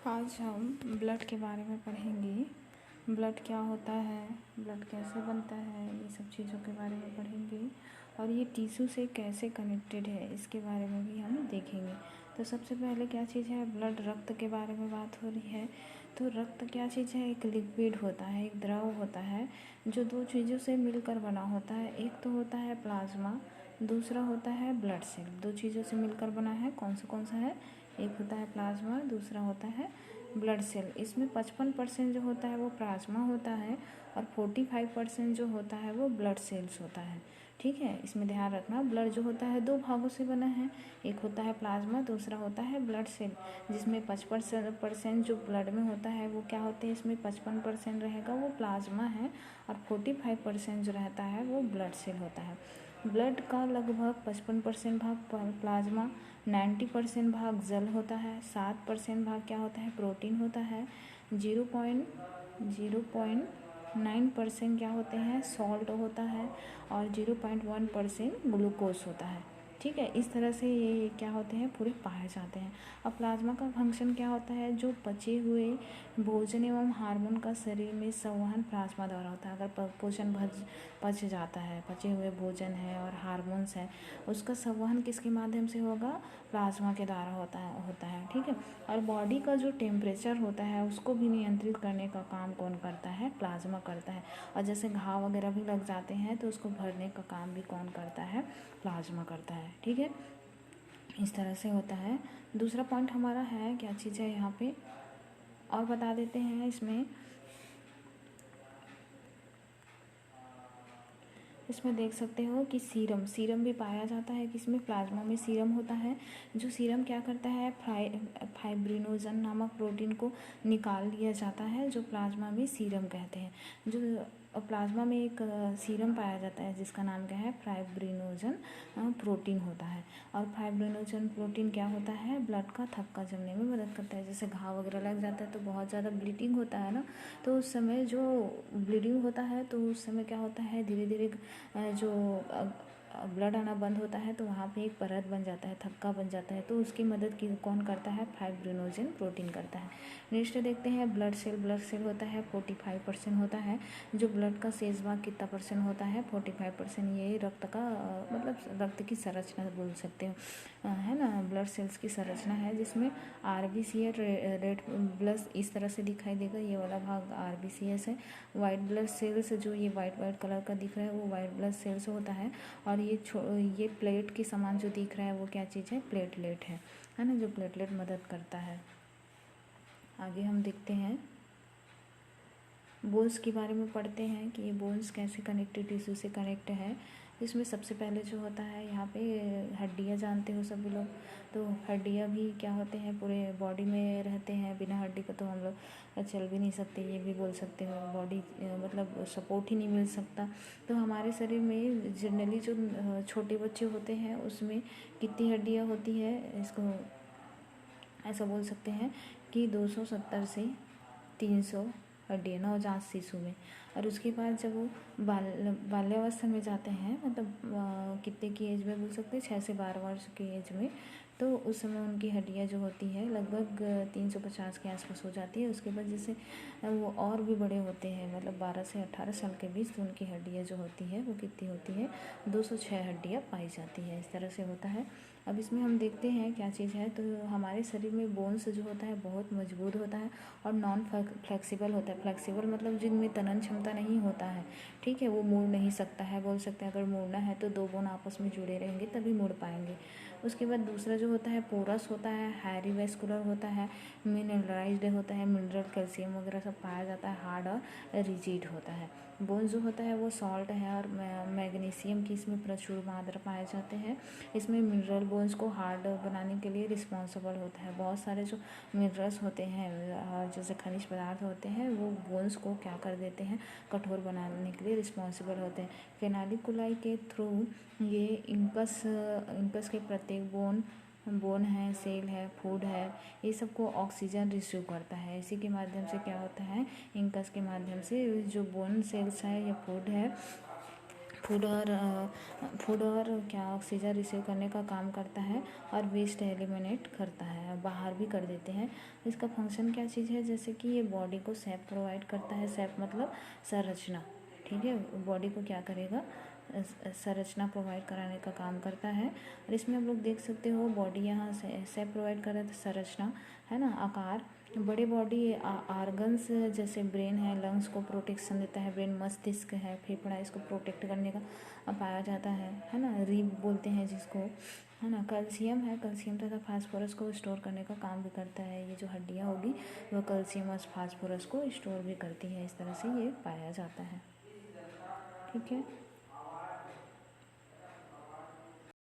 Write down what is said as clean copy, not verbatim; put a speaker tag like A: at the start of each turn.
A: आज हम ब्लड के बारे में पढ़ेंगे। ब्लड क्या होता है, ब्लड कैसे बनता है, ये सब चीज़ों के बारे में पढ़ेंगे और ये टिश्यू से कैसे कनेक्टेड है इसके बारे में भी हम देखेंगे। तो सबसे पहले क्या चीज़ है, ब्लड, रक्त के बारे में बात हो रही है। तो रक्त क्या चीज़ है, एक लिक्विड होता है, एक द्रव होता है जो दो चीज़ों से मिलकर बना होता है। एक तो होता है प्लाज्मा, दूसरा होता है ब्लड सेल। दो चीज़ों से मिलकर बना है। कौन सा है, एक होता है प्लाज्मा, दूसरा होता है ब्लड सेल। इसमें 55% जो होता है वो प्लाज्मा होता है और 45% जो होता है वो ब्लड सेल्स होता है। ठीक है, इसमें ध्यान रखना। ब्लड जो होता है दो भागों से बना है, एक होता है प्लाज्मा, दूसरा होता है ब्लड सेल। जिसमें 55% जो ब्लड में होता है वो क्या होते हैं, इसमें 55% रहेगा वो प्लाज्मा है और 45% जो रहता है वो ब्लड सेल होता है। ब्लड का लगभग 55% भाग प्लाज्मा, 90% भाग जल होता है, 7% भाग क्या होता है, प्रोटीन होता है, 0.9% क्या होते हैं, सॉल्ट होता है और 0.1% ग्लूकोज होता है। ठीक है, इस तरह से ये क्या होते हैं, पूरे पाए जाते हैं। अब प्लाज्मा का फंक्शन क्या होता है, जो पचे हुए भोजन एवं हार्मोन का शरीर में संवहन प्लाज्मा द्वारा होता है। अगर पोषण पच जाता है, पचे हुए भोजन है और हार्मोन्स है, उसका संवहन किसके माध्यम से होगा, प्लाज्मा के द्वारा होता है। ठीक है, और बॉडी का जो टेम्परेचर होता है उसको भी नियंत्रित करने का काम कौन करता है, प्लाज्मा करता है। और जैसे घाव वगैरह भी लग जाते हैं तो उसको भरने का काम भी कौन करता है, प्लाज्मा करता है। ठीक है, इस तरह से होता है। दूसरा पॉइंट हमारा है, क्या चीज़ है यहाँ पे और बता देते हैं। इसमें देख सकते हो कि सीरम भी पाया जाता है, कि इसमें प्लाज्मा में सीरम होता है। जो सीरम क्या करता है, फाइब्रिनोजन नामक प्रोटीन को निकाल लिया जाता है, जो प्लाज्मा में सीरम कहते हैं। जो प्लाज्मा में एक सीरम पाया जाता है जिसका नाम क्या है, फाइब्रिनोजन प्रोटीन होता है। और फाइब्रिनोजन प्रोटीन क्या होता है, ब्लड का थक्का जमने में मदद करता है। जैसे घाव वगैरह लग जाता है तो बहुत ज़्यादा ब्लीडिंग होता है ना, तो उस समय जो ब्लीडिंग होता है तो उस समय क्या होता है, धीरे धीरे जो ब्लड आना बंद होता है तो वहाँ पे एक परत बन जाता है, थक्का बन जाता है। तो उसकी मदद की कौन करता है, फाइब्रिनोजन प्रोटीन करता है। नेक्स्ट देखते हैं ब्लड सेल होता है 45% होता है। जो ब्लड का शेष भाग कितना परसेंट होता है, 45%। ये रक्त का मतलब रक्त की संरचना बोल सकते हो, है ना। ब्लड सेल्स की संरचना है जिसमें RBC रेड ब्लड इस तरह से दिखाई देगा, ये वाला भाग RBCS है। वाइट ब्लड सेल्स, जो ये वाइट कलर का दिख रहा है वो वाइट ब्लड सेल्स होता है। और ये प्लेट के समान जो दिख रहा है वो क्या चीज़ है, प्लेटलेट है ना, जो प्लेटलेट मदद करता है। आगे हम देखते हैं, बोन्स के बारे में पढ़ते हैं कि ये बोन्स कैसे कनेक्टेड टिश्यू से कनेक्ट है। इसमें सबसे पहले जो होता है यहाँ पे हड्डियाँ, जानते हो सभी लोग। तो हड्डियाँ भी क्या होते हैं, पूरे बॉडी में रहते हैं। बिना हड्डी का तो हम लोग चल भी नहीं सकते, ये भी बोल सकते हो। बॉडी मतलब सपोर्ट ही नहीं मिल सकता। तो हमारे शरीर में जनरली जो छोटे बच्चे होते हैं उसमें कितनी हड्डियाँ होती है, इसको ऐसा बोल सकते हैं कि 270 से 300 हड्डियाँ नवजात शिशु में। और उसके बाद जब वो बाल्यावस्था में जाते हैं, मतलब कितने की एज में बोल सकते हैं, 6 से 12 वर्ष की एज में, तो उस समय उनकी हड्डियाँ जो होती है लगभग 350 के आसपास हो जाती है। उसके बाद जैसे वो और भी बड़े होते हैं, मतलब 12 से 18 साल के बीच, तो उनकी हड्डियाँ जो होती है वो कितनी होती है, 206 हड्डियाँ पाई जाती है। इस तरह से होता है। अब इसमें हम देखते हैं क्या चीज़ है, तो हमारे शरीर में बोन्स जो होता है बहुत मजबूत होता है और नॉन फ्लेक्सिबल होता है। फ्लेक्सिबल मतलब जिनमें तनन क्षमता नहीं होता है। ठीक है, वो मुड़ नहीं सकता है, बोल सकते हैं। अगर मुड़ना है तो दो बोन आपस में जुड़े रहेंगे तभी मुड़ पाएंगे। उसके बाद दूसरा जो होता है पोरस होता है, हैरी वेस्कुलर होता है, मिनरलाइज्ड होता है, मिनरल कैल्शियम वगैरह सब पाया जाता है, हार्ड और रिजिड होता है। बोन जो होता है वो सॉल्ट है और मैग्नीशियम की इसमें प्रचुर मात्रा पाए जाते हैं। इसमें मिनरल बोन्स को हार्ड बनाने के लिए रिस्पॉन्सिबल होता है। बहुत सारे जो मिनरल्स होते हैं और जैसे खनिज पदार्थ होते हैं वो बोन्स को क्या कर देते हैं, कठोर बनाने के लिए रिस्पॉन्सिबल होते हैं। फेनालिकुलाई के थ्रू ये इंकस के प्रत्येक बोन है, सेल है, फूड है, ये सबको ऑक्सीजन रिसीव करता है। इसी के माध्यम से क्या होता है, इंकस के माध्यम से जो बोन सेल्स है या फूड है, फूड और क्या ऑक्सीजन रिसीव करने का काम करता है और वेस्ट एलिमिनेट करता है, बाहर भी कर देते हैं। इसका फंक्शन क्या चीज़ है, जैसे कि ये बॉडी को सेप प्रोवाइड करता है। सेप मतलब संरचना, ठीक है। बॉडी को क्या करेगा, संरचना प्रोवाइड कराने का काम करता है। और इसमें हम लोग देख सकते हो बॉडी यहाँ से सेप प्रोवाइड कर रहा है, संरचना है ना, आकार। बड़े बॉडी आर्गन्स जैसे ब्रेन है, लंग्स को प्रोटेक्शन देता है। ब्रेन मस्तिष्क है, फेफड़ा, इसको प्रोटेक्ट करने का पाया जाता है ना। रिब बोलते हैं जिसको, है ना। कैल्शियम है, कैल्शियम तथा फास्फोरस को स्टोर करने का काम भी करता है। ये जो हड्डियाँ होगी वह कैल्शियम और फास्फोरस को स्टोर भी करती है। इस तरह से ये पाया जाता है, ठीक है।